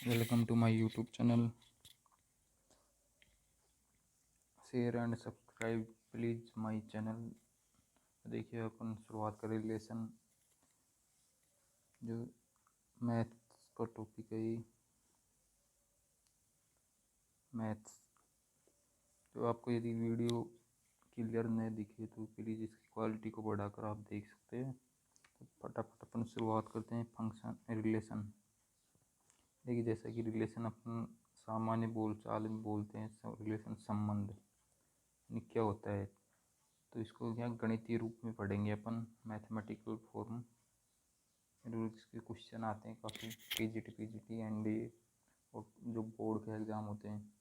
Welcome to my YouTube channel. Share and subscribe please my channel. देखिए अपन शुरुआत करें लेसन जो मैथ्स का टॉपिक है। ये मैथ्स तो आपको यदि वीडियो क्लियर नहीं दिखे तो प्लीज़ इसकी क्वालिटी को बढ़ाकर आप देख सकते हैं। तो फटाफट अपन शुरुआत करते हैं। Function relation. देखिए जैसा कि रिलेशन अपन सामान्य बोलचाल में बोलते हैं, रिलेशन संबंध यानी क्या होता है। तो इसको क्या गणितीय रूप में पढ़ेंगे अपन, मैथमेटिकल फॉर्म। इसके क्वेश्चन आते हैं काफ़ी, पीजीटी एनडीए और जो बोर्ड के एग्ज़ाम होते हैं।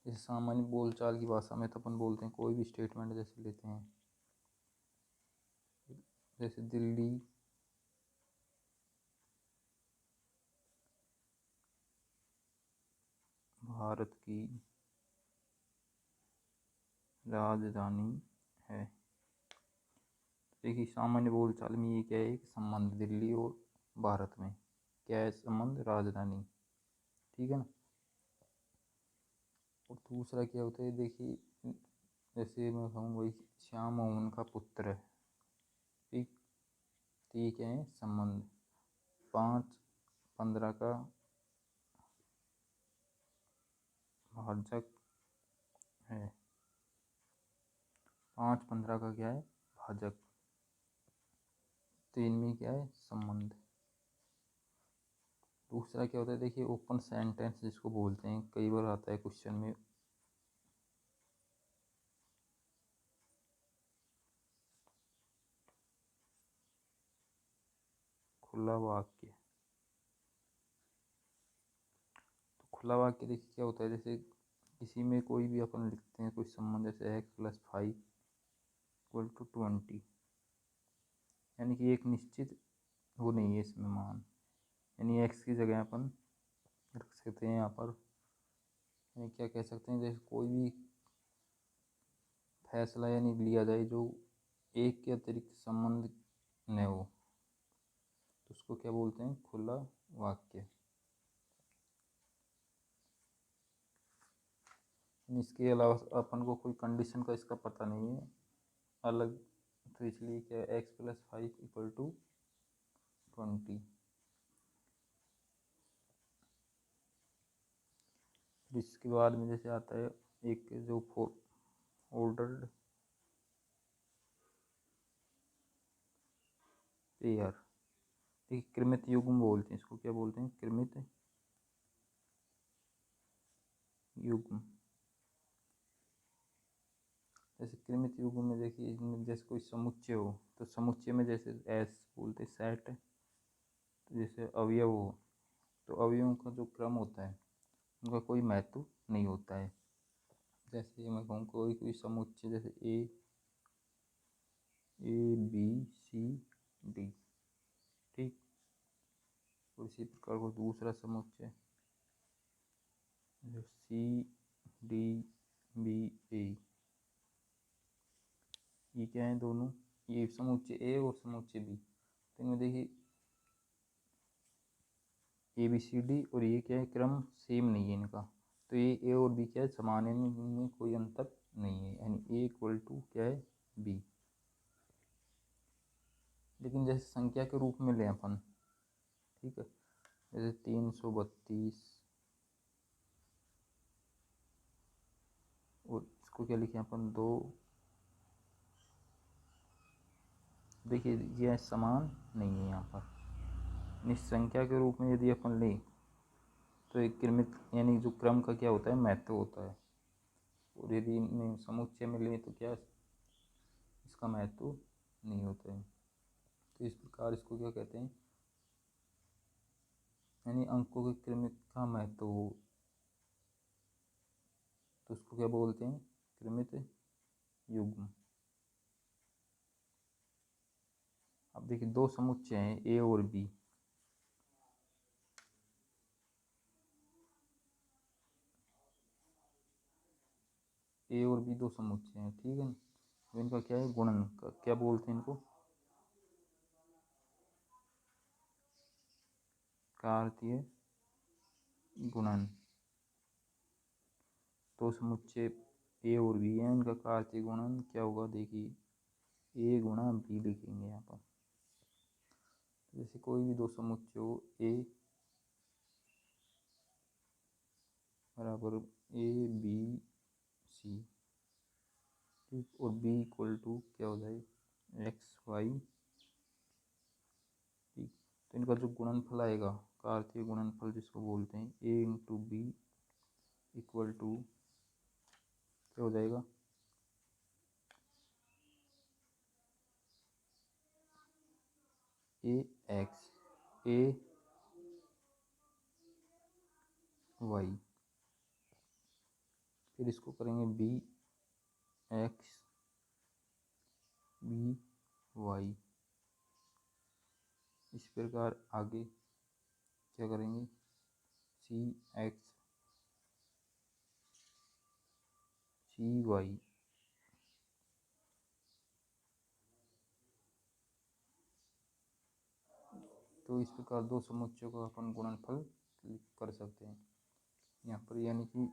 जैसे सामान्य बोलचाल की भाषा में तो अपन बोलते हैं, कोई भी स्टेटमेंट जैसे लेते हैं, जैसे दिल्ली भारत की राजधानी है। देखिए सामान्य बोलचाल में ये क्या है, एक संबंध दिल्ली और भारत में क्या है, संबंध राजधानी, ठीक है ना। और दूसरा क्या होता है, देखिए जैसे मैं कहूँ वही श्याम मोहन का पुत्र है, ठीक। तो ये क्या है, संबंध 5-15 का भाजक है। 5-15 का क्या है, भाजक। तो इनमें क्या है, संबंध। दूसरा क्या होता है, देखिए ओपन सेंटेंस जिसको बोलते हैं, कई बार आता है क्वेश्चन में। खुला वाक्य। तो खुला वाक्य देखिए क्या होता है, जैसे किसी में कोई भी अपन लिखते हैं कोई संबंध, जैसे x + 5 = 20, यानी कि एक निश्चित वो नहीं है इसमें मान, यानी x की जगह अपन रख सकते हैं यहाँ पर, यानी क्या कह सकते हैं, जैसे कोई भी फैसला यानी लिया जाए जो एक के अतिरिक्त संबंध न हो, तो उसको क्या बोलते हैं, खुला वाक्य। इसके अलावा अपन को कोई कंडीशन का इसका पता नहीं है अलग, तो इसलिए क्या x + 5 = 20। इसके बाद में जैसे आता है एक जो ऑर्डर्ड पेयर, देखिए क्रमित युग्म बोलते हैं इसको, क्या बोलते हैं, क्रमित युग्म। जैसे क्रमित युग्म में देखिए इनमें जैसे कोई समुच्चय हो, तो समुच्चय में जैसे एस बोलते हैं सेट। तो जैसे अवयव हो, तो अवयवों का जो क्रम होता है उनका कोई महत्व नहीं होता है। जैसे मैं कहूँ कोई समुच्चय, जैसे ABCD, ठीक। और इसी प्रकार को दूसरा समुच्चय जो CDBA, ये क्या है, दोनों ये समुच्चय ए और समुच्चय बी। तो इनमें देखिए ABCD और ये क्या है, क्रम सेम नहीं है इनका। तो ये ए और बी क्या है, समान है, इनमें कोई अंतर नहीं है, यानी A = क्या है, बी। लेकिन जैसे संख्या के रूप में लें अपन, ठीक है, जैसे 332, और इसको क्या लिखें अपन, 2। देखिए यह समान नहीं है यहाँ पर। संख्या के रूप में यदि अपन लें तो एक क्रमित यानी जो क्रम का क्या होता है, महत्व होता है। और यदि इनमें समुच्चय में लें तो क्या इसका महत्व नहीं होता है। तो इस प्रकार इसको क्या कहते हैं, यानी अंकों के क्रमित का महत्व हो, तो उसको क्या बोलते हैं, क्रमित युग्म। अब देखिए दो समुच्चय हैं ए और बी, ए और बी दो समुच्चय हैं, ठीक है। तो इनका क्या है, गुणन का क्या बोलते हैं, इनको कार्तीय गुणन। तो समुच्चय ए और बी है, इनका कार्तीय गुणन क्या होगा, देखिए ए गुणा बी लिखेंगे यहाँ पर। जैसे कोई भी दो समुच्चय हो, ए बराबर ए बी सी, ठीक, और बी इक्वल टू क्या हो जाए एक्स वाई, ठीक। तो इनका जो गुणनफल आएगा, कार्तीय गुणनफल जिसको बोलते हैं, ए इंटू बी इक्वल टू क्या हो जाएगा, ए एक्स ए वाई, फिर इसको करेंगे बी एक्स बी वाई। इस प्रकार आगे क्या करेंगे, सी एक्स सी वाई। तो इस प्रकार दो समुच्चयों का अपन गुणनफल कर सकते हैं यहाँ पर, यानी कि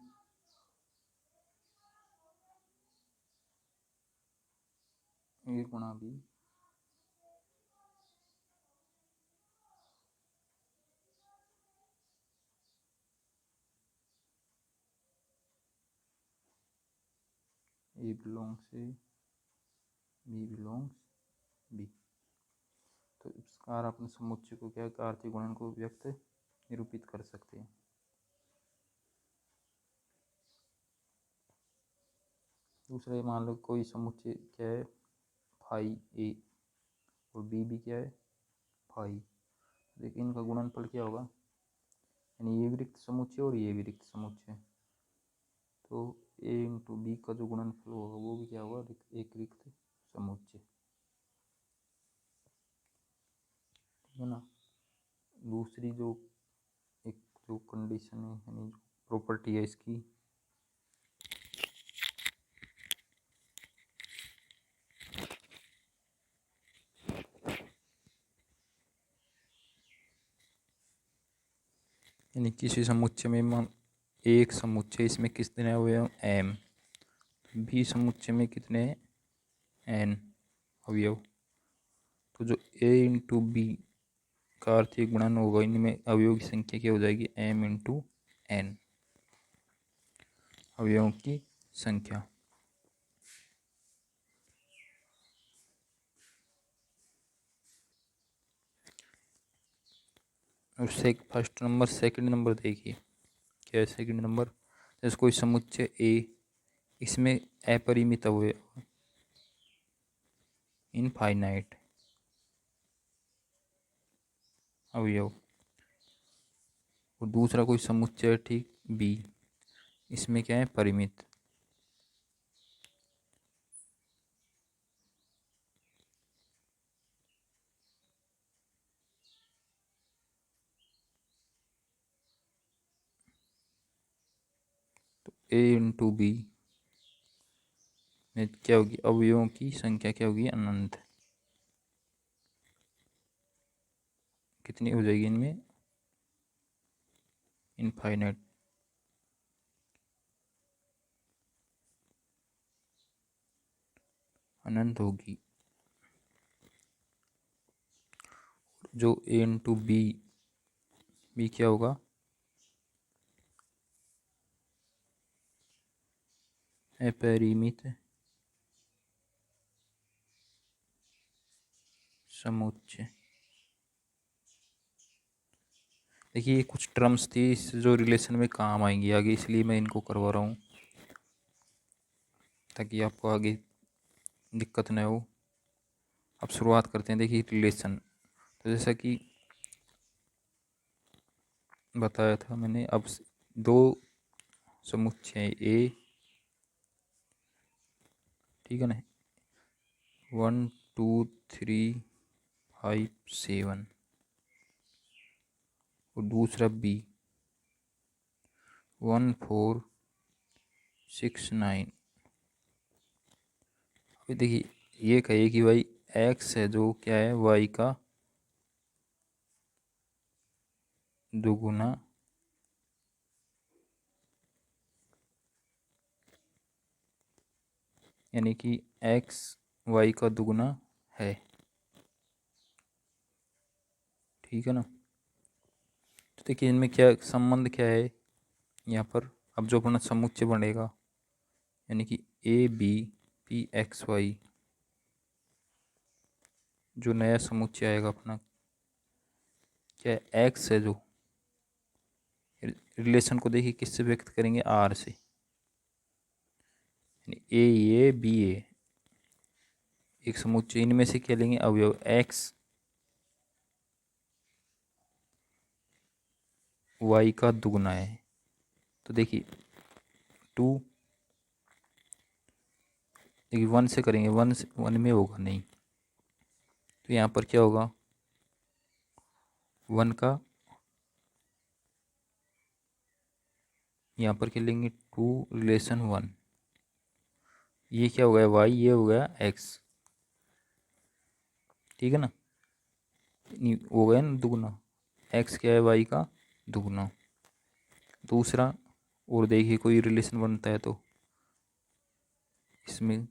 ए गुणा B A belongs A B belongs B. तो इस प्रकार अपन समुच्चय को क्या कार्तीय गुणन को व्यक्त निरूपित कर सकते हैं। दूसरा, मान लो कोई समुच्चय क्या है, फाई ए और बी भी क्या है फाई। देखिए इनका गुणनफल क्या होगा, यानी ये भी रिक्त समुच्चय और ये भी रिक्त समुच्चय, तो ए इंटू बी का जो गुणनफल होगा वो भी क्या होगा, एक रिक्त समुच्चय, ठीक है ना। दूसरी जो एक जो कंडीशन है, यानी जो प्रॉपर्टी है इसकी, यानी किसी समुच्चय में मान एक समुच्चय, इसमें कितने अवयव एम, बी समुच्चय में कितने एन अवयव, तो जो ए इंटू बी का आर्थिक गुणन होगा, इनमें अवयवों की संख्या क्या हो जाएगी, एम इंटू एन, अवयवों की संख्या। और फर्स्ट नंबर, सेकंड नंबर देखिए क्या है सेकंड नंबर, जैसे कोई समुच्चय ए, इसमें अपरिमित अवयव, इनफाइनाइट अवयव, और दूसरा कोई समुच्चय ठीक बी, इसमें क्या है परिमित, तो ए इंटू बी में क्या होगी, अवयवों की संख्या क्या होगी अनंत, कितनी हो जाएगी इनमें, इनफाइनाइट, अनंत होगी। जो ए इंटू बी क्या होगा, अपरिमित समुच्चय। देखिए ये कुछ टर्म्स थी इस जो रिलेशन में काम आएंगी आगे, इसलिए मैं इनको करवा रहा हूँ ताकि आपको आगे दिक्कत न हो। अब शुरुआत करते हैं, देखिए रिलेशन, तो जैसा कि बताया था मैंने, अब दो समुच्चय ए, ठीक है ना, 1 2 3 5 7, और दूसरा बी 1 4 6 9। अभी देखिए ये कहिए कि भाई एक्स है जो क्या है वाई का दोगुना यानी कि एक्स वाई का दुगना है, ठीक है ना। तो देखिए इनमें क्या संबंध क्या है यहाँ पर। अब जो अपना समुच्चय बनेगा यानी कि A B P X Y, जो नया समुच्चय आएगा अपना क्या है, एक्स है, जो रिलेशन को देखिए किससे व्यक्त करेंगे, आर से, यानी ए बी ए एक समुच्चय, इनमें से क्या लेंगे अवयव, एक्स वाई का दुगना है। तो देखिए टू, देखिए वन से करेंगे, वन में होगा नहीं, तो यहाँ पर क्या होगा, वन का, यहाँ पर क्या लेंगे, टू रिलेशन वन, ये क्या हो गया वाई, ये हो गया एक्स, ठीक है ना, हो गया ना दुगना, एक्स क्या है वाई का दुगना। दूसरा, और देखिए कोई रिलेशन बनता है तो इसमें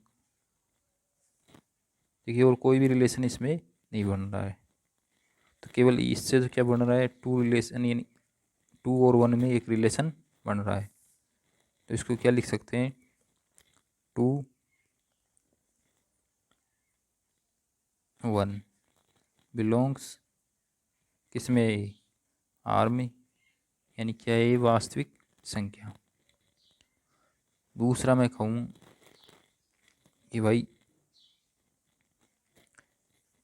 देखिए और कोई भी रिलेशन इसमें नहीं बन रहा है, तो केवल इससे तो क्या बन रहा है, टू रिलेशन, यानी टू और वन में एक रिलेशन बन रहा है। तो इसको क्या लिख सकते हैं, टू वन बिलोंग्स किस में, आर में, यानी क्या है, वास्तविक संख्या। दूसरा मैं कहूँ कि भाई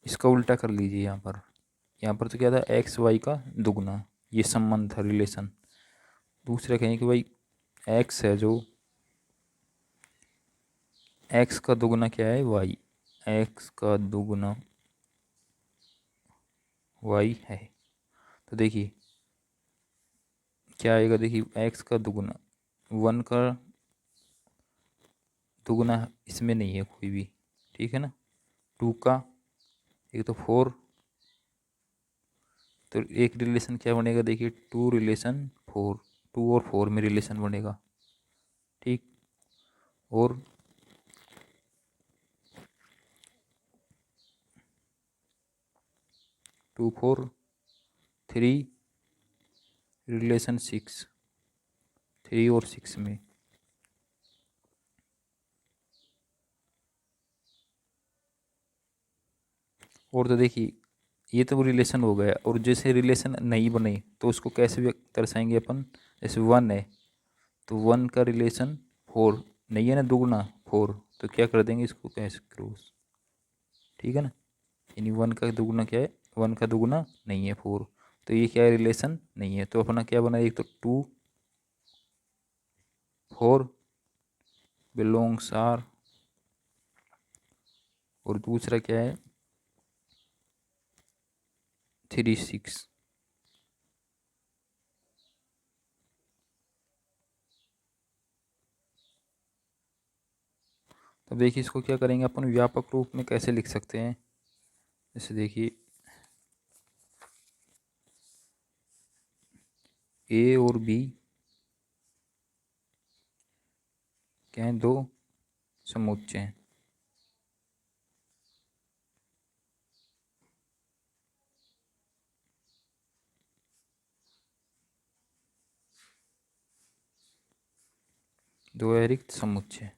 इसका उल्टा कर लीजिए, यहाँ पर तो क्या था, एक्स वाई का दुगना, ये संबंध था, रिलेशन। दूसरा कहें कि भाई एक्स है, जो एक्स का दुगना क्या है, वाई, एक्स का दुगना वाई है। तो देखिए क्या आएगा, देखिए एक्स का दुगना, वन का दुगना इसमें नहीं है कोई भी, ठीक है ना। टू का, एक तो फोर, तो एक रिलेशन क्या बनेगा, देखिए टू रिलेशन फोर, टू और फोर में रिलेशन बनेगा, ठीक। और two four three relation six, three और सिक्स में, और तो देखिए ये तो रिलेशन हो गया। और जैसे रिलेशन नहीं बने तो उसको कैसे व्यक्त दर्शाएंगे अपन, जैसे वन है तो वन का रिलेशन फोर नहीं है ना, दुगना फोर, तो क्या कर देंगे इसको, कैसे क्रॉस, ठीक है ना। यानी वन का दुगना क्या है, वन का दुगना नहीं है फोर, तो ये क्या है, रिलेशन नहीं है। तो अपना क्या बना, एक तो टू फोर बिलोंग्स आर, और दूसरा क्या है, थ्री सिक्स। तो देखिए इसको क्या करेंगे अपन, व्यापक रूप में कैसे लिख सकते हैं, जैसे देखिए ए और बी क्या है, दो समुच्चय हैं, दो अतिरिक्त समुच्चय।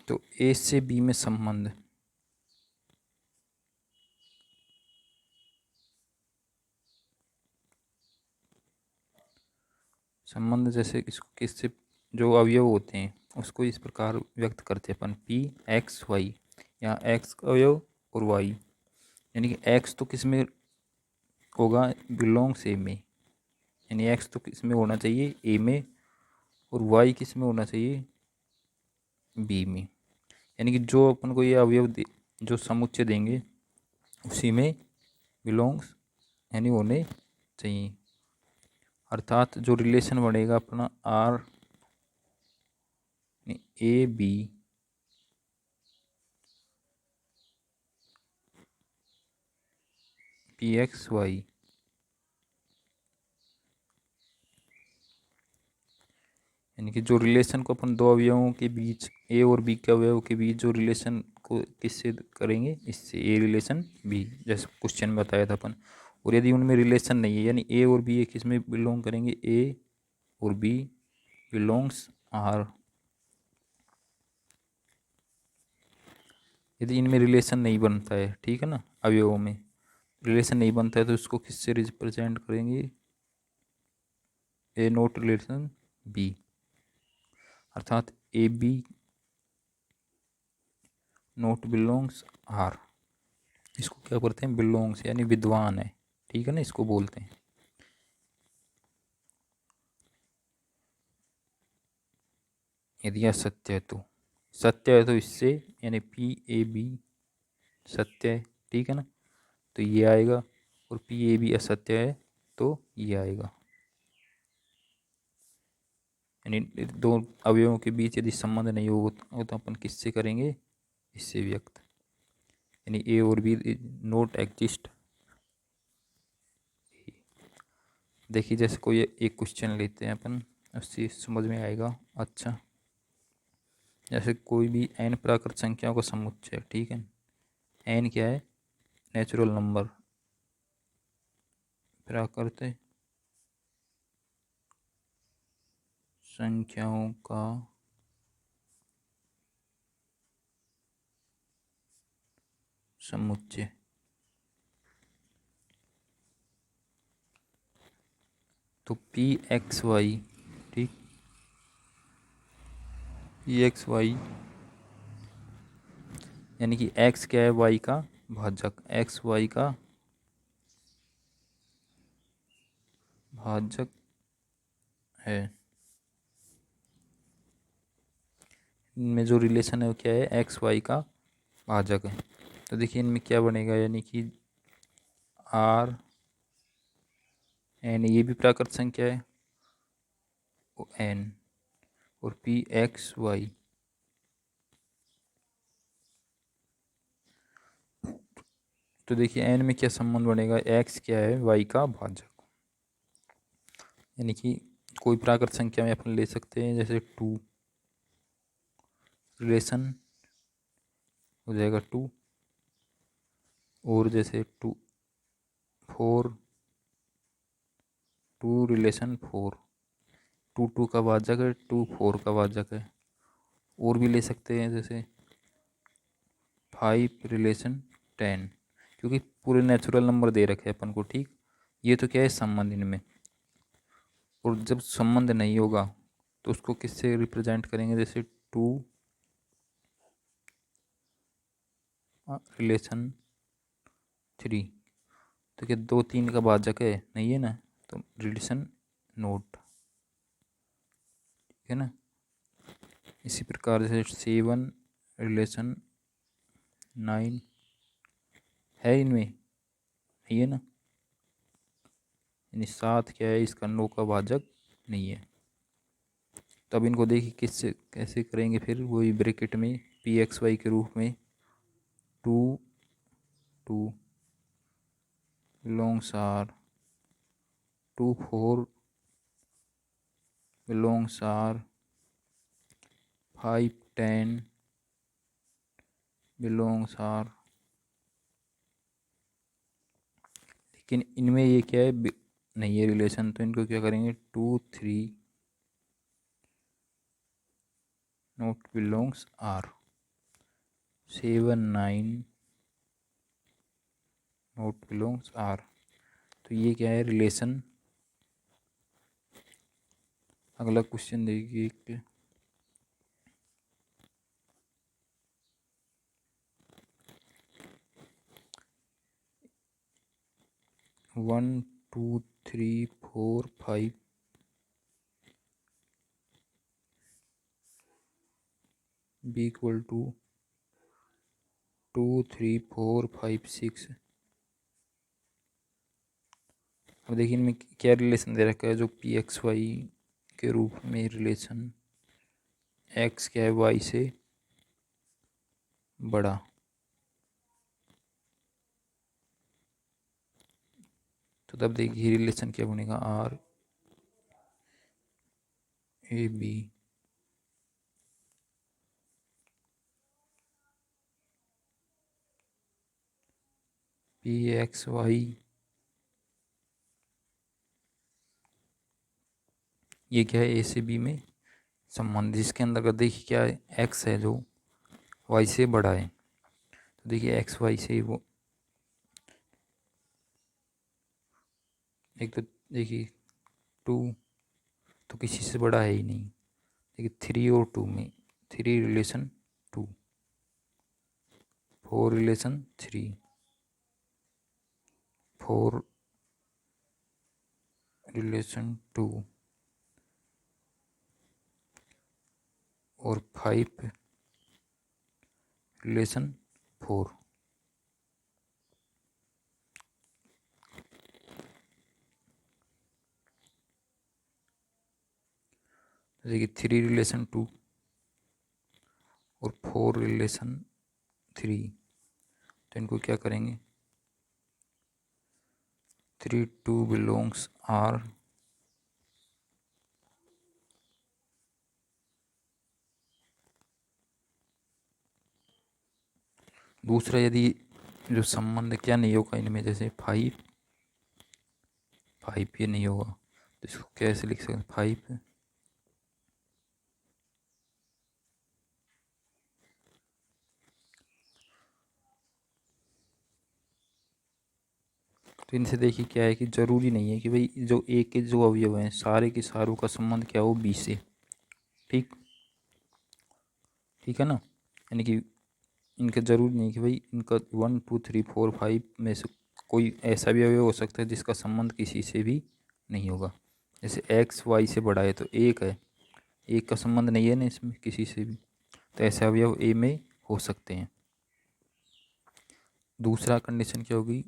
तो ए से बी में संबंध, संबंध जैसे इसको किससे, जो अवयव होते हैं उसको इस प्रकार व्यक्त करते हैं अपन, पी एक्स वाई, यहाँ एक्स का अवयव और वाई, यानी कि एक्स तो किस में होगा, बिलोंग्स ए में, यानी एक्स तो किस में होना चाहिए, ए में, और वाई किस में होना चाहिए, बी में, यानी कि जो अपन को ये अवयव जो समुच्चय देंगे उसी में बिलोंग्स यानी होने चाहिए। अर्थात जो रिलेशन बनेगा अपना R A B P X Y, यानी कि जो रिलेशन को अपन दो अवयवों के बीच, ए और बी के अवयव के बीच जो रिलेशन को किससे करेंगे, इससे, ए रिलेशन बी, जैसे क्वेश्चन में बताया था अपन। और यदि उनमें रिलेशन नहीं है, यानी ए और बी किस में बिलोंग करेंगे, ए और बी बिलोंग्स आर। यदि इनमें रिलेशन नहीं बनता है, ठीक है ना, अवयवों में रिलेशन नहीं बनता है, तो इसको किससे रिप्रेजेंट करेंगे, ए नोट रिलेशन बी, अर्थात A B not belongs R. इसको क्या करते हैं, बिलोंग्स यानी विद्वान है, ठीक है ना, इसको बोलते हैं। यदि यह सत्य है तो, सत्य है तो इससे, यानी पी ए बी सत्य है, ठीक है ना, तो ये आएगा। और पी ए बी असत्य है तो ये आएगा। यानी दो अवयवों के बीच यदि संबंध नहीं हो तो अपन किससे करेंगे, इससे व्यक्त, यानी ए और बी नोट एग्जिस्ट। देखिए जैसे कोई एक क्वेश्चन लेते हैं अपन, उससे समझ में आएगा। अच्छा, जैसे कोई भी n प्राकृत संख्याओं का समुच्चय, ठीक है, n क्या है, नेचुरल नंबर, प्राकृत संख्याओं का समुच्चय। तो पी एक्स वाई, ठीक, पी एक्स वाई यानी कि x क्या है, y का भाजक, x y का भाजक है। इनमें जो रिलेशन है वो क्या है, एक्स वाई का भाजक है। तो देखिए इनमें क्या बनेगा, यानी कि आर एन, ये भी प्राकृत संख्या है, एन, और पी एक्स वाई, तो देखिए एन में क्या संबंध बनेगा, एक्स क्या है, वाई का भाजक, यानी कि कोई प्राकृत संख्या में अपन ले सकते हैं, जैसे टू, रिलेशन हो जाएगा टू, और जैसे two four, two relation four, two two का भाजक है, टू फोर का भाजक है। और भी ले सकते हैं जैसे फाइव रिलेशन टेन, क्योंकि पूरे नेचुरल नंबर दे रखे हैं अपन को, ठीक, ये तो क्या है, संबंध इनमें। और जब संबंध नहीं होगा तो उसको किससे रिप्रेजेंट करेंगे, जैसे टू रिलेशन थ्री, तो क्या दो तीन का भाजक है, नहीं है ना, तो रिलेशन नोट, ठीक है ना। इसी प्रकार से सेवन रिलेशन नाइन है, इनमें नहीं है ना, यानी सात क्या है, इसका नौ का भाजक नहीं है। तब इनको देखिए किससे कैसे करेंगे, फिर वही ब्रैकेट में पी एक्स वाई के रूप में, two two belongs R, two four belongs R, five ten belongs R. लेकिन इनमें ये क्या है, नहीं है रिलेशन, तो इनको क्या करेंगे, two three not belongs R, seven nine not belongs R. तो ये क्या है, रिलेशन। अगला क्वेश्चन देखिए एक, one two three four five B equal to two three four five six. अब देखिए इनमें क्या रिलेशन दे रखा है, जो पी एक्स वाई के रूप में रिलेशन, एक्स क्या है, वाई से बड़ा, तो तब देखिए रिलेशन क्या बनेगा, R A B P X Y, ये क्या है, ए से बी में संबंध, जिसके अंदर देखिए क्या है, एक्स है जो वाई से बड़ा है। तो देखिए एक्स वाई से वो एक तो देखिए 2 तो किसी से बड़ा है ही नहीं। देखिए 3 और 2 में 3 रिलेशन 2, 4 रिलेशन 3, 4 रिलेशन 2 और 5 रिलेशन 4। देखिए 3 रिलेशन 2 और 4 रिलेशन 3, तो इनको क्या करेंगे, 3 2 बिलोंग्स आर, दूसरा यदि जो संबंध क्या नहीं होगा इनमें, जैसे 5 ये नहीं होगा, तो इसको कैसे लिख सकते हैं, 5 तो इनसे देखिए क्या है कि ज़रूरी नहीं है कि भाई जो ए के जो अवयव हैं सारे के सारों का संबंध क्या हो बी से। ठीक ठीक है ना, यानी कि इनका ज़रूरी नहीं कि भाई इनका 1 2 3 4 5 में से कोई ऐसा भी अवयव हो सकता है जिसका संबंध किसी से भी नहीं होगा। जैसे एक्स वाई से बड़ा है तो एक है, एक का संबंध नहीं है ना इसमें किसी से भी, तो ऐसे अवयव ए में हो सकते हैं। दूसरा कंडीशन क्या होगी,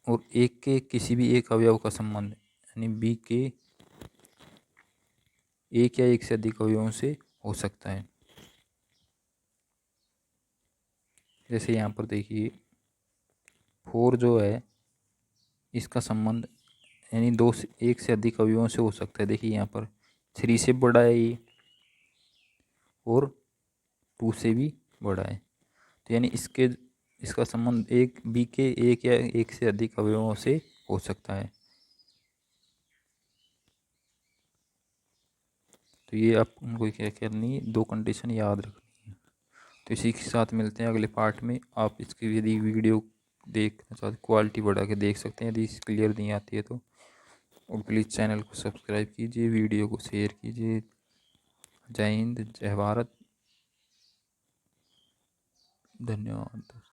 और एक के किसी भी एक अवयव का संबंध यानी बी के एक या एक से अधिक अवयवों से हो सकता है। जैसे यहाँ पर देखिए 4 जो है इसका संबंध यानी दो से एक से अधिक अवयवों से हो सकता है। देखिए यहाँ पर 3 से बड़ा है ये और 2 से भी बड़ा है, तो यानी इसका संबंध एक बी के एक या एक से अधिक अवयवों से हो सकता है। तो ये आप उनको क्या करनी है, 2 कंडीशन याद रखनी है। तो इसी के साथ मिलते हैं अगले पार्ट में। आप इसकी यदि वीडियो देखना चाहते क्वालिटी बढ़ा के देख सकते हैं, यदि क्लियर नहीं आती है तो। और प्लीज़ चैनल को सब्सक्राइब कीजिए, वीडियो को शेयर कीजिए। जय हिंद, जय भारत, धन्यवाद।